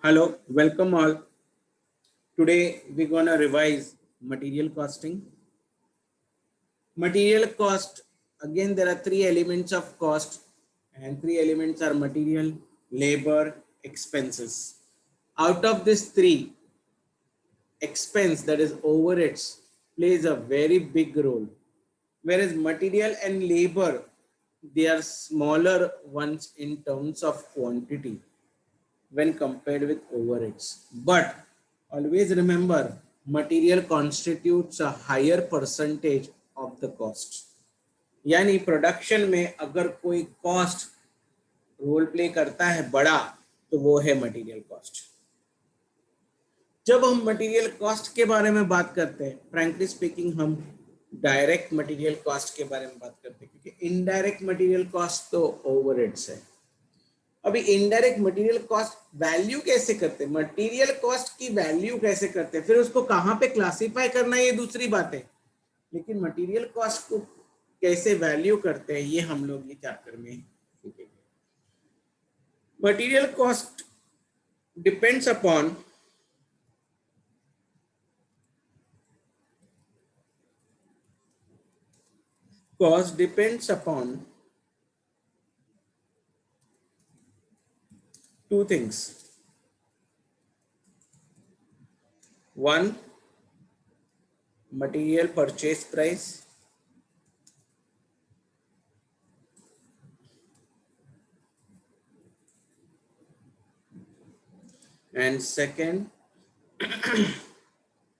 Hello, welcome all. Today we're gonna revise material costing. Material cost, again there are three elements of cost and three elements are material, labor, expenses. Out of these three, expense that is overheads plays a very big role. Whereas material and labor, they are smaller ones in terms of quantity when compared with overheads. But always remember, material constitutes a higher percentage of the cost. यानी production में अगर कोई cost role play करता है बड़ा, तो वो है मटेरियल कॉस्ट. जब हम मटेरियल कॉस्ट के बारे में बात करते हैं, फ्रैंकली स्पीकिंग हम डायरेक्ट मटेरियल कॉस्ट के बारे में बात करते हैं, क्योंकि इनडायरेक्ट मटेरियल कॉस्ट तो ओवरहेड्स है. अभी इनडायरेक्ट मटेरियल कॉस्ट वैल्यू कैसे करते हैं, मटेरियल कॉस्ट की वैल्यू कैसे करते हैं, फिर उसको कहाँ पे क्लासिफाई करना है ये दूसरी बात है, लेकिन मटेरियल कॉस्ट को कैसे वैल्यू करते हैं ये हम लोग ये चैप्टर में सीखेंगे. Material cost depends upon two things. One, material purchase price, and second,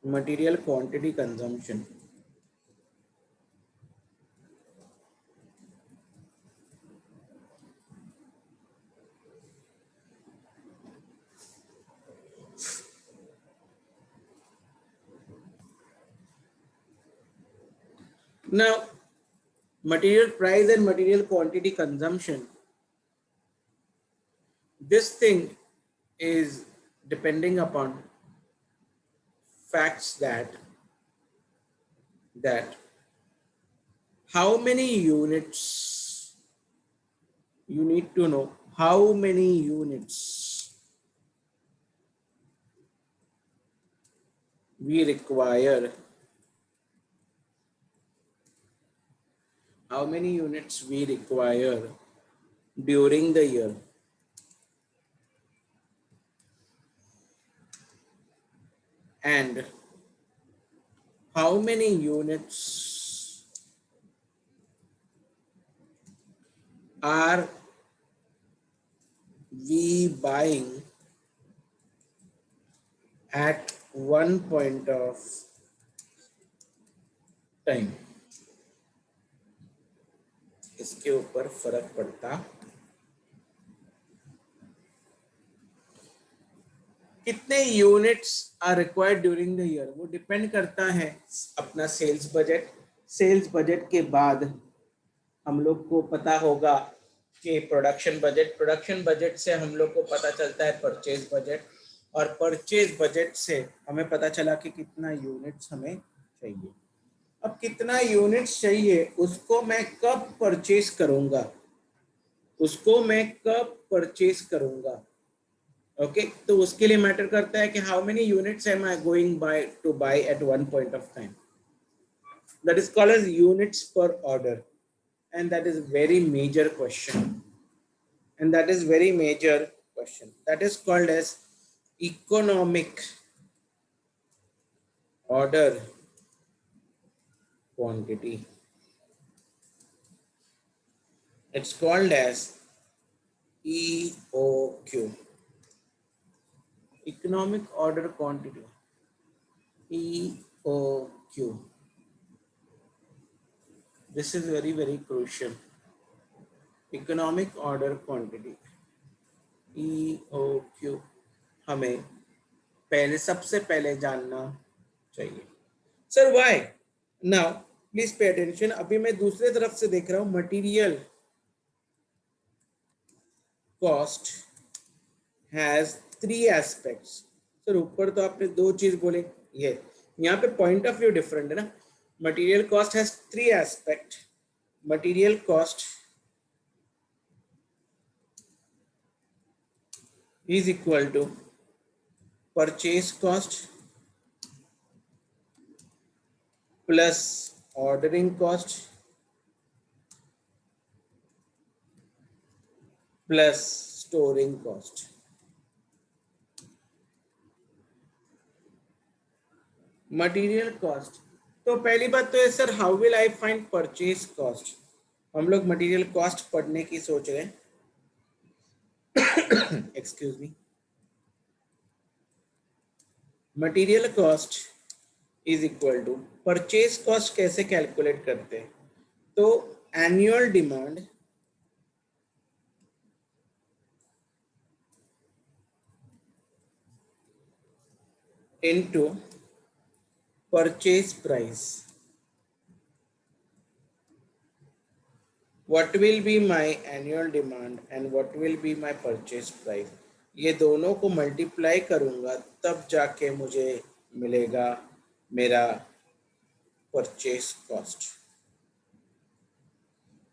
material quantity consumption. Now, material price and material quantity consumption, this thing is depending upon facts that how many units, you need to know how many units we require, during the year, and how many units are we buying at one point of time. इसके ऊपर फर्क पड़ता. कितने units are required during the year, वो depend करता है अपना sales budget. Sales budget के बाद हम लोग को पता होगा कि प्रोडक्शन बजट से हम लोग को पता चलता है परचेज बजट, और परचेज बजट से हमें पता चला कि कितना यूनिट्स हमें चाहिए. अब कितना यूनिट्स चाहिए उसको मैं कब परचेज करूंगा, ओके तो उसके लिए मैटर करता है कि how many units am I going to buy at one point of time. That is called as units per order, and that is very major question, that is called as economic order quantity. It's called as EOQ, economic order quantity, EOQ. This is very, very crucial. Economic order quantity, EOQ, हमें सबसे पहले जानना चाहिए. Sir why? Now please pay attention. अभी मैं दूसरे तरफ से देख रहा हूं. Material cost has three aspects. Sir ऊपर तो आपने दो चीज बोले, ये यहाँ पे पॉइंट ऑफ व्यू डिफरेंट है ना. Material cost has three aspects. Material cost is equal to purchase cost plus ordering cost plus storing cost. Material cost, तो पहली बात तो है sir, how will I find purchase cost? हम लोग material cost पढ़ने की सोच रहे हैं। Excuse me. Material cost is equal to purchase cost. कैसे कैलकुलेट करते हैं? तो annual demand into purchase price. What will be my annual demand and what will be my purchase price? ये दोनों को मल्टीप्लाई करूंगा तब जाके मुझे मिलेगा मेरा purchase cost.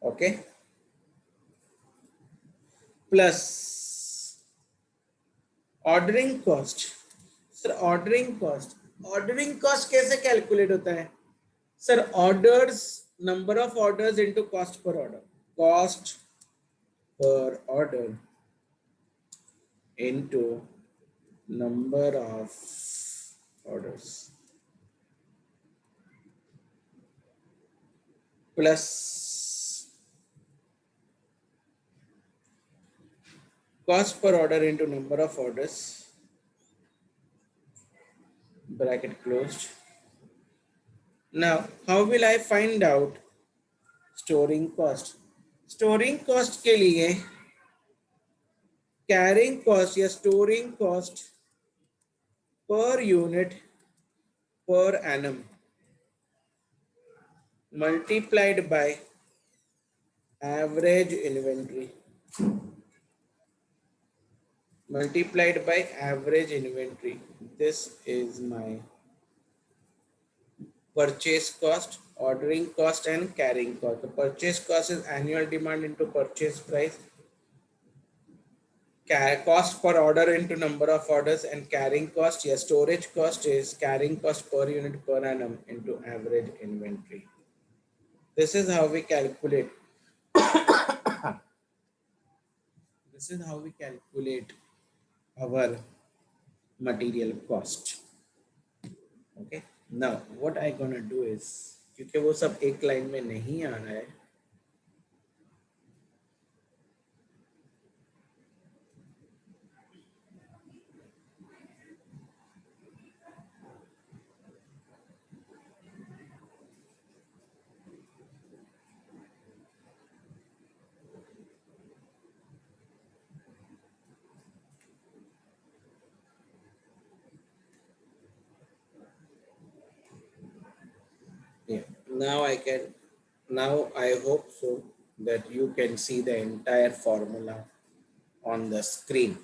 Okay, plus ordering cost. Sir ordering cost कैसे कैलकुलेट होता है? Sir orders, number of orders into cost per order. Cost per order into number of orders plus cost per order into number of orders, bracket closed. Now how will I find out storing cost? Storing cost के लिए carrying cost या storing cost per unit per annum multiplied by average inventory multiplied by average inventory. This is my purchase cost, ordering cost and carrying cost. The purchase cost is annual demand into purchase price, cost per order into number of orders, and carrying cost, yes, storage cost is carrying cost per unit per annum into average inventory. This is how we calculate. This is how we calculate our material cost. Okay. Now what I gonna do is, क्योंकि वो सब एक line में नहीं आ रहा है, yeah, now I hope so that you can see the entire formula on the screen.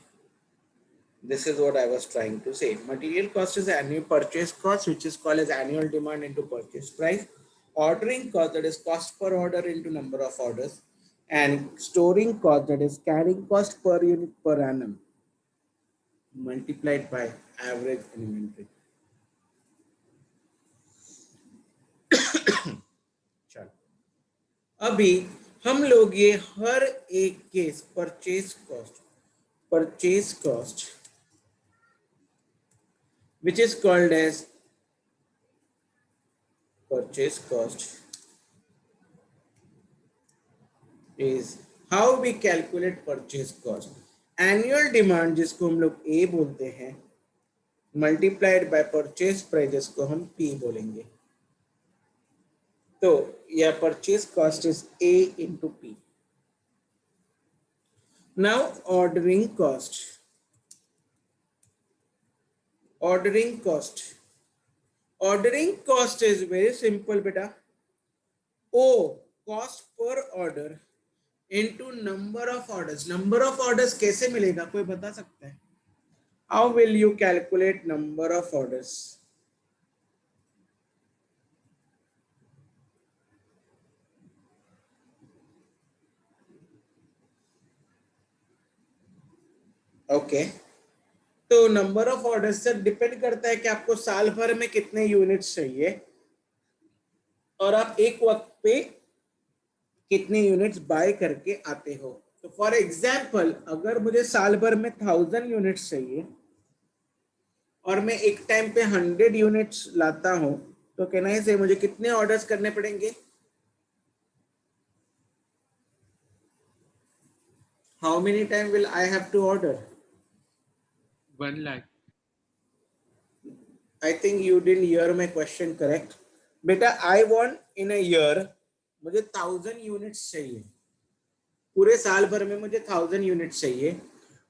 This is what I was trying to say. Material cost is annual purchase cost, which is called as annual demand into purchase price. Ordering cost, that is cost per order into number of orders, and storing cost, that is carrying cost per unit per annum multiplied by average inventory. चलो, अभी हम लोग ये हर एक case purchase cost which is called as purchase cost is how we calculate purchase cost. Annual demand जिसको हम लोग A बोलते हैं मल्टीप्लाइड बाय परचेज प्राइस जिसको हम P बोलेंगे। तो यह purchase cost is A into P. Now ordering cost. Ordering cost. Ordering cost is very simple beta. O cost per order into number of orders. Number of orders कैसे मिलेगा, कोई बता सकता है? How will you calculate number of orders? Okay. तो number of orders से depend करता है कि आपको साल भर में कितने यूनिट्स चाहिए और आप एक वक्त पे कितने यूनिट्स बाय करके आते हो। तो फॉर एग्जाम्पल अगर मुझे साल भर में 1000 यूनिट्स चाहिए और मैं एक टाइम पे 100 यूनिट्स लाता हूं, तो कहना है से मुझे कितने ऑर्डर्स करने पड़ेंगे? How many time will I have to order? 1 lakh. I think you didn't hear my question correct. बेटा I want in a year मुझे 1000 यूनिट्स चाहिए, पूरे साल भर में मुझे 1000 यूनिट्स चाहिए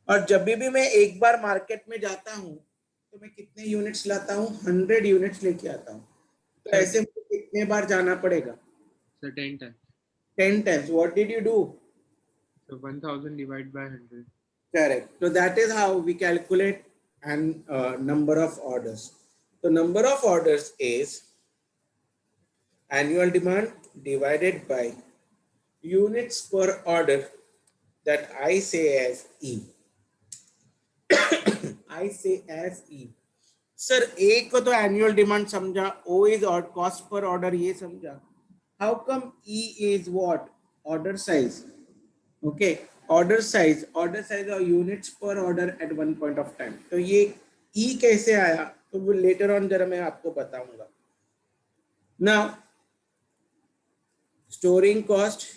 और जब भी मैं एक बार मार्केट में जाता हूँ तो मैं कितने यूनिट्स लाता हूँ? 100 यूनिट्स लेके आता हूँ। तो Sir, ऐसे मुझे कितने बार जाना पड़ेगा? sir, 10 times. 10 times. What did you do? So 1000 divided by 100. Correct. So that is how we calculate and number of orders. The number of orders is annual demand divided by units per order, that I say as E. I say as E. Sir A को तो annual demand समझा, O is cost per order ये समझा, how come E is what? Order size. Okay, order size और units per order at one point of time. तो ये ई कैसे आया तो वो लेटर ऑन जरा मैं आपको बताऊंगा। Now storing cost,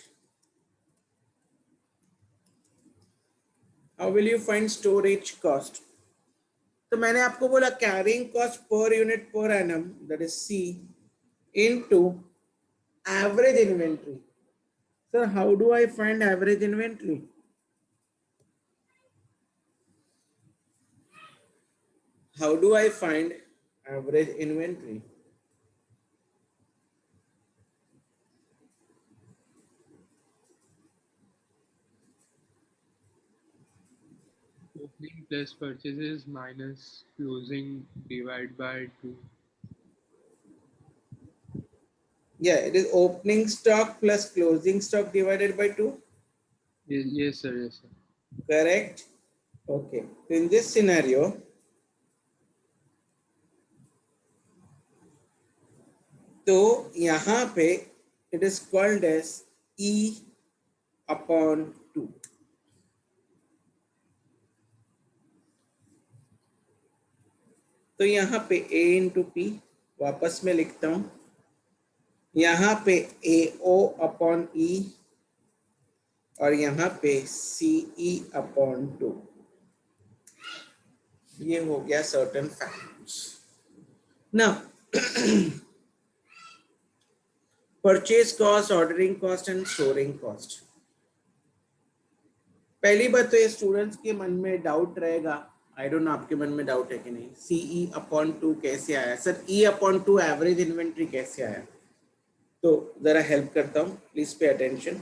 how will you find storage cost? तो मैंने आपको बोला carrying cost per unit per annum, that is C, into average inventory. Sir how do I find average inventory? How do I find average inventory? Opening plus purchases minus closing divided by 2. Yeah, it is opening stock plus closing stock divided by 2. Yes, sir. Yes, sir. Correct. Okay. So in this scenario, तो यहाँ पे it is called as E upon 2. तो यहाँ पे A into P वापस में लिखता हूँ, यहाँ पे AO upon E और यहाँ पे CE upon 2। ये हो गया certain factors. Now purchase cost, ordering cost and storing cost. पहली बात तो ये स्टूडेंट्स के मन में डाउट रहेगा, आई डोंट नो आपके मन में डाउट है कि नहीं, सीई अपॉन 2 कैसे आया सर, ई अपॉन 2 एवरेज इन्वेंट्री कैसे आया? तो जरा हेल्प करता हूँ, प्लीज पे अटेंशन।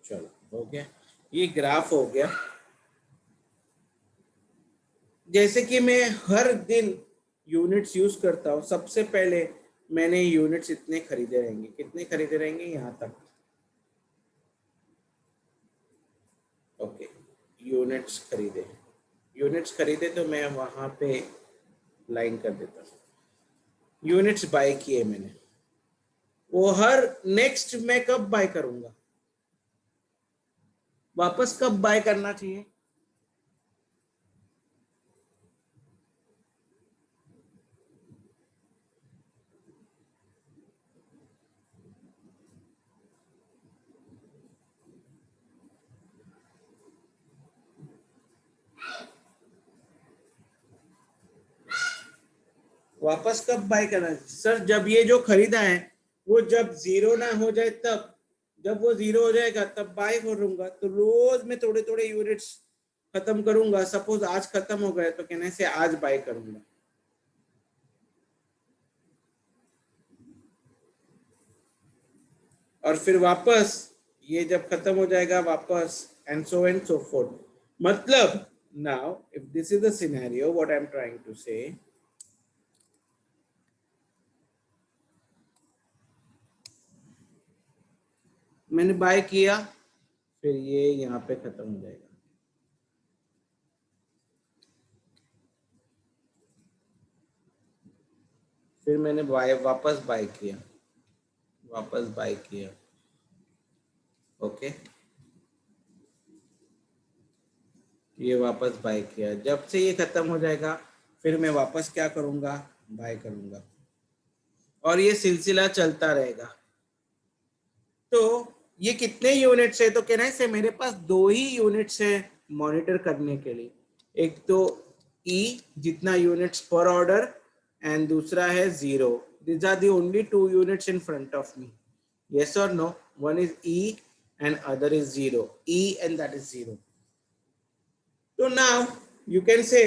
चलो हो गया, ये ग्राफ हो गया। जैसे कि मैं हर दिन यूनिट्स यूज करता हूँ, सबसे पहले मैंने यूनिट्स इतने खरीदे रहेंगे, कितने खरीदे रहेंगे यहाँ तक। ओके, यूनिट्स खरीदे तो मैं वहां पे लाइन कर देता हूँ। यूनिट्स बाय किए मैंने, वो हर नेक्स्ट मैं कब बाय करूंगा, वापस कब बाय करना चाहिए? वापस कब बाय करना चाहिए? सर जब ये जो खरीदा है वो जब जीरो ना हो जाए तब, जब वो 0 हो जाएगा तब बाय करूंगा। तो रोज मैं थोड़े थोड़े यूनिट्स खत्म करूंगा। सपोज आज खत्म हो गए तो कहने से आज बाय करूंगा। और फिर वापस ये जब खत्म हो जाएगा वापस एंड सो फोर्थ। मतलब now if this is the scenario what I am trying to say, मैंने बाय किया, फिर ये यहाँ पे खत्म हो जाएगा। फिर मैंने वापस बाय किया, वापस बाय किया। ओके, ये वापस बाय किया। जब से ये खत्म हो जाएगा फिर मैं वापस क्या करूंगा, बाय करूंगा। और ये सिलसिला चलता रहेगा। तो ये कितने यूनिट्स है, तो कहना है से मेरे पास 2 ही यूनिट्स है मॉनिटर करने के लिए। एक तो ई जितना यूनिट्स पर ऑर्डर एंड दूसरा है 0। these are the only 2 units in front of me. Yes or no? One is E and other is 0. E and that is 0. So now you can say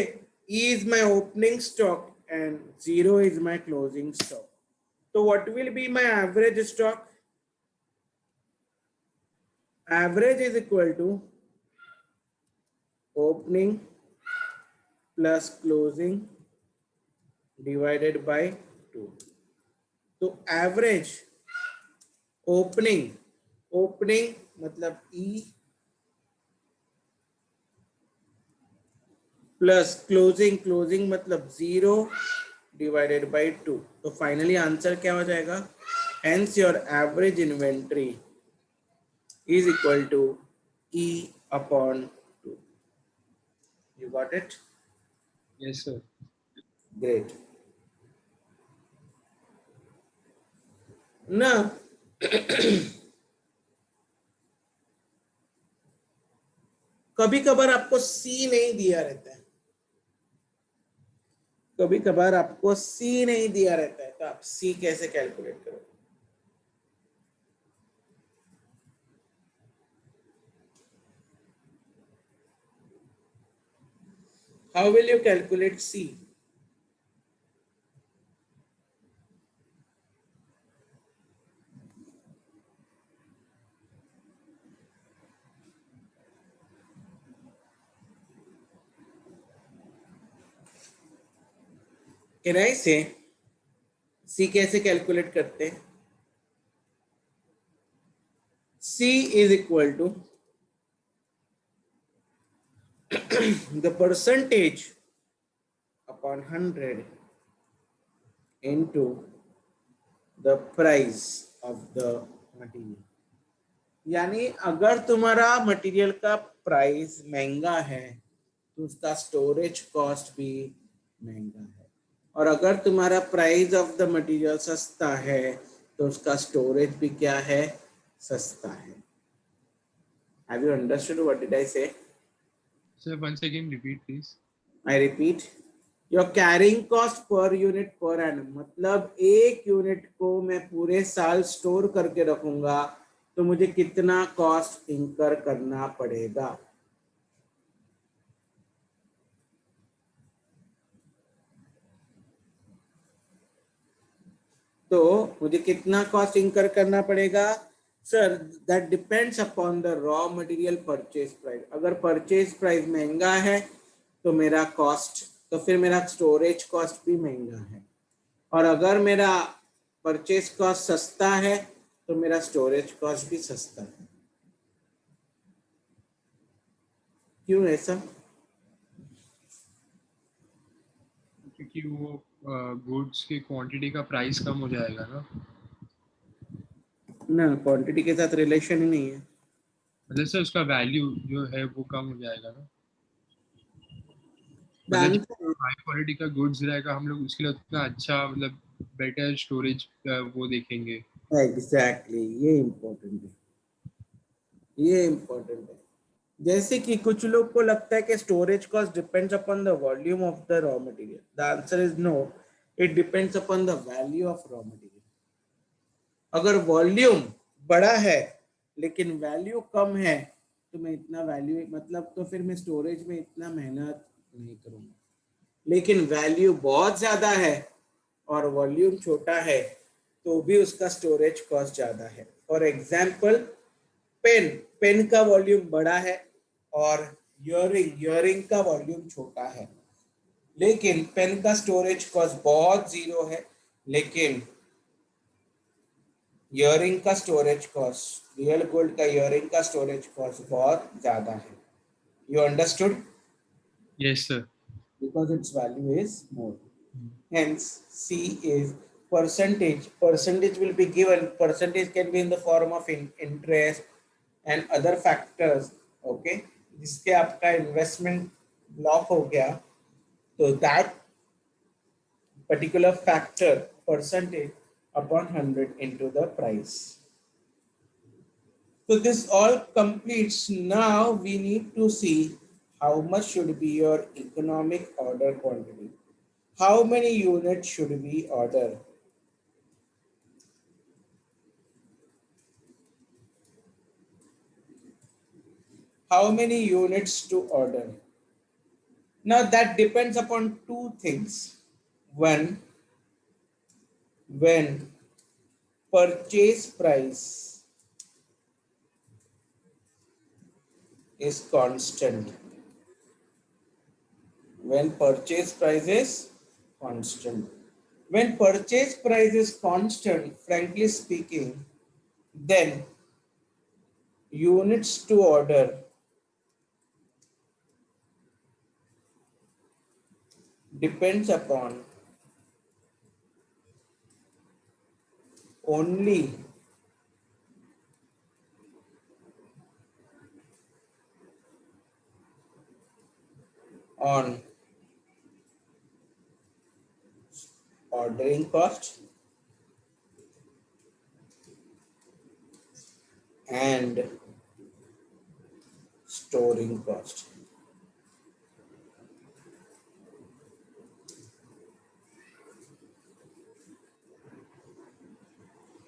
E is my opening stock and 0 is my closing stock. So what will be my average stock? Average is equal to opening plus closing divided by 2. So average opening मतलब E plus closing मतलब 0 divided by 2। तो finally answer क्या हो जाएगा, hence your average inventory is equal to E upon 2। You got it? Yes, sir. Great ना। कभी कभार आपको सी नहीं दिया रहता है, कभी कभार आपको सी नहीं दिया रहता है, तो आप सी कैसे कैलकुलेट करोगे? How will you calculate C? Can I say C कैसे कैलकुलेट करते हैं? C is equal to the percentage upon 100 into the price of the material. यानी अगर तुम्हारा मटेरियल का प्राइस महंगा है तो उसका स्टोरेज कॉस्ट भी महंगा है, और अगर तुम्हारा प्राइस ऑफ द मटेरियल सस्ता है तो उसका स्टोरेज भी क्या है, सस्ता है। Have you understood what did I say? Sir, once again, repeat, please. I repeat, your carrying cost per unit per annum मतलब एक यूनिट को मैं पूरे साल स्टोर करके रखूंगा तो मुझे कितना कॉस्ट इंकर करना पड़ेगा। तो मुझे कितना कॉस्ट इंकर करना पड़ेगा sir, that depends upon the raw material purchase price. अगर परचेज प्राइस महंगा है तो मेरा कॉस्ट, तो फिर मेरा स्टोरेज कॉस्ट भी महंगा है, और अगर मेरा परचेज कॉस्ट सस्ता है तो मेरा स्टोरेज कॉस्ट भी सस्ता है। क्यों ऐसा? क्योंकि वो गुड्स की क्वांटिटी का प्राइस कम हो जाएगा ना। ना, क्वांटिटी के साथ रिलेशन ही नहीं है। मतलब सर उसका वैल्यू जो है वो कम हो जाएगा ना। द मतलब आंसर, हाई क्वालिटी का गुड्स रहेगा हम लोग उसके लिए उतना अच्छा मतलब बेटर स्टोरेज वो देखेंगे। एग्जैक्टली, ये इम्पोर्टेंट है, ये इम्पोर्टेंट है। जैसे कि कुछ लोग को लगता है कि storage cost depends upon the volume of the raw material. The answer is no, it depends upon the value of raw material. अगर वॉल्यूम बड़ा है लेकिन वैल्यू कम है तो मैं इतना वैल्यू मतलब तो फिर मैं स्टोरेज में इतना मेहनत नहीं करूँगा। लेकिन वैल्यू बहुत ज़्यादा है और वॉल्यूम छोटा है तो भी उसका स्टोरेज कॉस्ट ज़्यादा है। फॉर एग्जाम्पल पेन, पेन का वॉल्यूम बड़ा है और ईयरिंग का वॉल्यूम छोटा है, लेकिन पेन का स्टोरेज कॉस्ट बहुत जीरो है, लेकिन ईयरिंग का स्टोरेज कॉस्ट, रियल गोल्ड का ईयरिंग का स्टोरेज कॉस्ट बहुत ज़्यादा है। You understood? Yes, sir. Because its value is more. Hence, C is percentage. Percentage will be given. Percentage can be in the form of interest and other factors. Okay, जिसके आपका investment block हो गया, तो that particular factor percentage upon 100 into the price. So this all completes. Now we need to see how much should be your economic order quantity. How many units should we order? How many units to order? Now that depends upon two things. One, when purchase price is constant. When purchase price is constant. When purchase price is constant, frankly speaking, then units to order depends upon only on ordering cost and storing cost.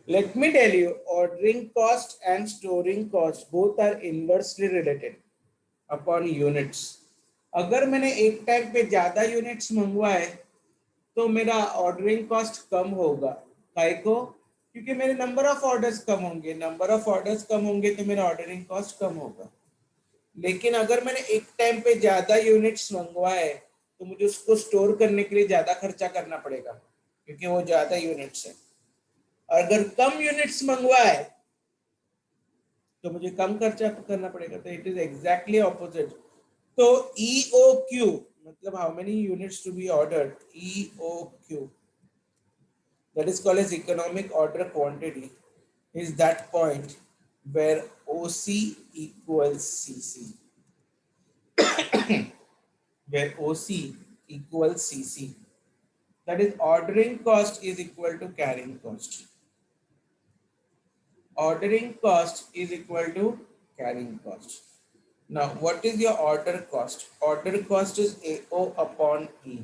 Let me tell you, ordering cost and storing cost both are inversely related upon units. अगर मैंने एक time पे ज्यादा units मंगवाए तो मेरा ordering cost कम होगा। काहे को? क्योंकि मेरे नंबर ऑफ ऑर्डर्स कम होंगे, नंबर ऑफ ऑर्डर्स कम होंगे तो मेरा ऑर्डरिंग कॉस्ट कम होगा। लेकिन अगर मैंने एक टाइम पे ज्यादा यूनिट्स मंगवाए तो मुझे उसको स्टोर करने के लिए ज्यादा खर्चा करना पड़ेगा क्योंकि वो ज्यादा यूनिट्स है। अगर कम यूनिट्स मंगवाए तो मुझे कम खर्चा करना पड़ेगा। तो इट इज एग्जैक्टली ऑपोजिट। तो EOQ मतलब how many units to be ordered, EOQ, that is called as economic order quantity, is that point where OC equals CC, where OC equals CC, that is ordering cost is equal to carrying cost. Ordering cost is equal to carrying cost. Now, what is your order cost? Order cost is AO upon E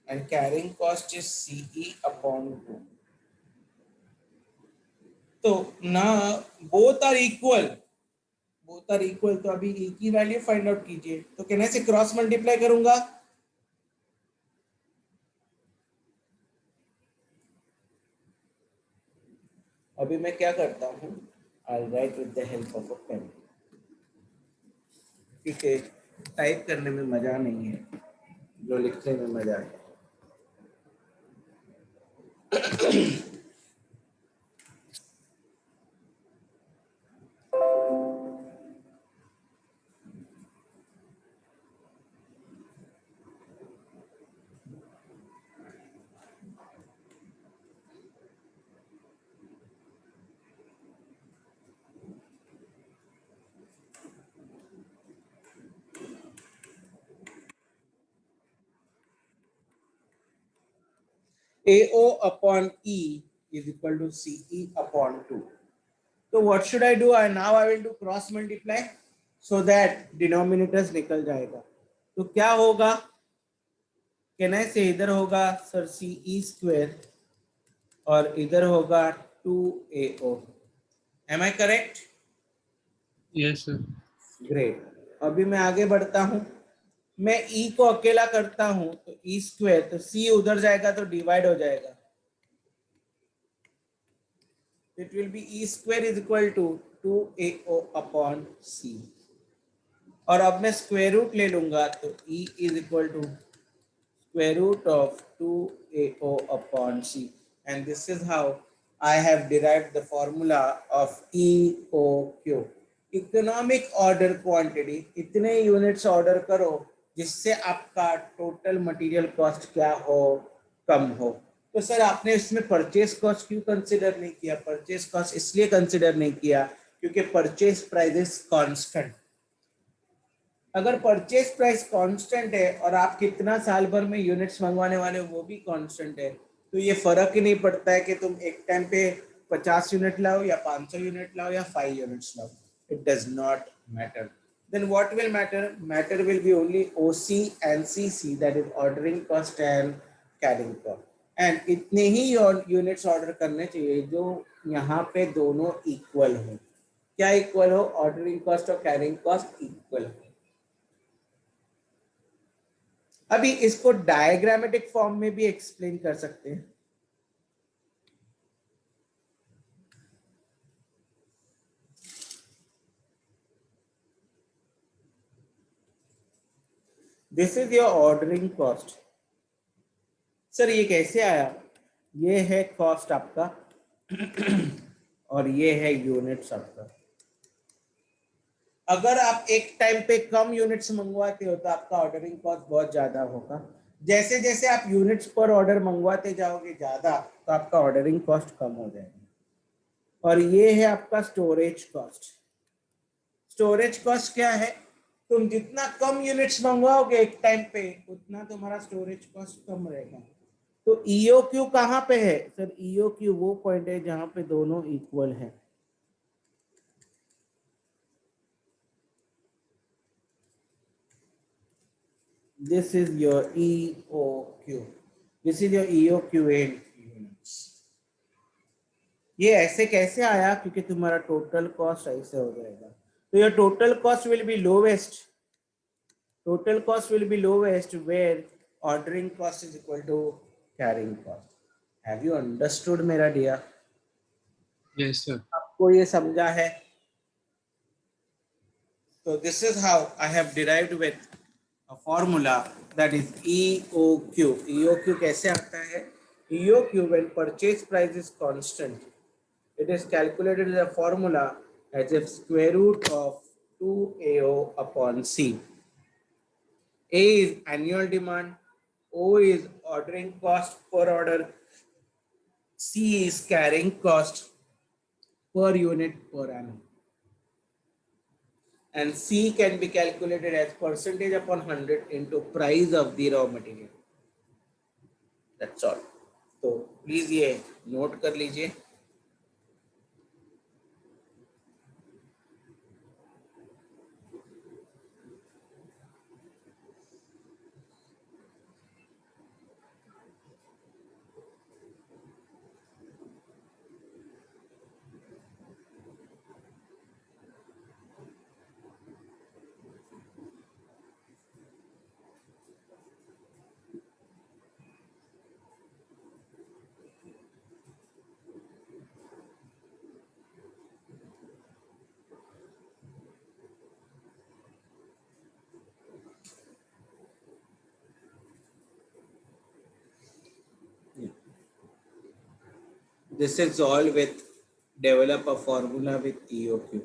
and carrying cost is CE upon 2. So now both are equal. Both are equal. तो अभी E की value find out कीजिए। तो कहने से cross multiply करूंगा, अभी मैं क्या करता हूँ, I'll write with the help of a pen, क्योंकि टाइप करने में मजा नहीं है, जो लिखने में मजा है। AO upon E is equal to CE upon 2. So what should I do? Now I will do cross multiply so that denominators निकल जाएगा। तो क्या होगा? कहना से इधर होगा सर CE स्क्वायर और इधर होगा 2AO। Am I correct? Yes sir. Great. अभी मैं आगे बढ़ता हूं। मैं ई को अकेला करता हूं तो ई स्क्वायर, तो सी उधर जाएगा तो डिवाइड हो जाएगा। It will be E square is equal to 2ao upon C. और अब मैं स्क्वायर रूट ले लूंगा तो E is equal to square root of 2ao upon c, and this is how I have derived the formula of EOQ, economic order quantity. इतने units order करो जिससे आपका टोटल मटेरियल कॉस्ट क्या हो, कम हो। तो सर आपने इसमें परचेस कॉस्ट क्यों कंसिडर नहीं किया? परचेस कॉस्ट इसलिए कंसिडर नहीं किया क्योंकि परचेस प्राइस इज कांस्टेंट। अगर परचेज प्राइस कांस्टेंट है और आप कितना साल भर में यूनिट्स मंगवाने वाले हो वो भी कांस्टेंट है, तो ये फर्क ही नहीं पड़ता है कि तुम एक टाइम पे 50 यूनिट लाओ या 500 यूनिट लाओ या 5 यूनिट्स लाओ। It does not matter. Then what will matter? Matter will be only OC and CC, that is ordering cost and carrying cost. And इतने ही यूनिट्स ऑर्डर करने चाहिए जो यहाँ पे दोनों इक्वल हो। क्या इक्वल हो? ऑर्डरिंग कॉस्ट और कैरिंग कॉस्ट इक्वल हो। अभी इसको डायग्रामेटिक फॉर्म में भी एक्सप्लेन कर सकते हैं। This is your ordering cost. Sir ये कैसे आया? ये है कॉस्ट आपका और ये है यूनिट्स आपका। अगर आप एक टाइम पे कम यूनिट्स मंगवाते हो तो आपका ऑर्डरिंग कॉस्ट बहुत ज्यादा होगा। जैसे जैसे आप यूनिट्स पर ऑर्डर मंगवाते जाओगे ज्यादा तो आपका ऑर्डरिंग कॉस्ट कम हो जाएगा। और ये है आपका स्टोरेज कॉस्ट। स्टोरेज कॉस्ट क्या है? तुम जितना कम यूनिट्स मंगवाओगे एक टाइम पे उतना तुम्हारा स्टोरेज कॉस्ट कम रहेगा। तो ईओक्यू कहाँ पे है? सर ईओक्यू वो पॉइंट है जहां पे दोनों इक्वल है। This is your EOQ. This is your EOQ in units. ये ऐसे कैसे आया? क्योंकि तुम्हारा टोटल कॉस्ट ऐसे हो जाएगा। तो your total cost will be lowest. Total cost will be lowest where ordering cost is equal to carrying cost. Have you understood मेरा dear? Yes sir. आपको ये समझा है? So this is how I have derived with a formula that is EOQ. EOQ कैसे आता है? EOQ when purchase price is constant, it is calculated as a formula as if square root of 2AO upon C. A is annual demand, O is ordering cost per order, C is carrying cost per unit per annum. And C can be calculated as percentage upon 100 into price of the raw material. That's all. तो please ये note कर लीजिए। This is all with develop a formula with EOQ.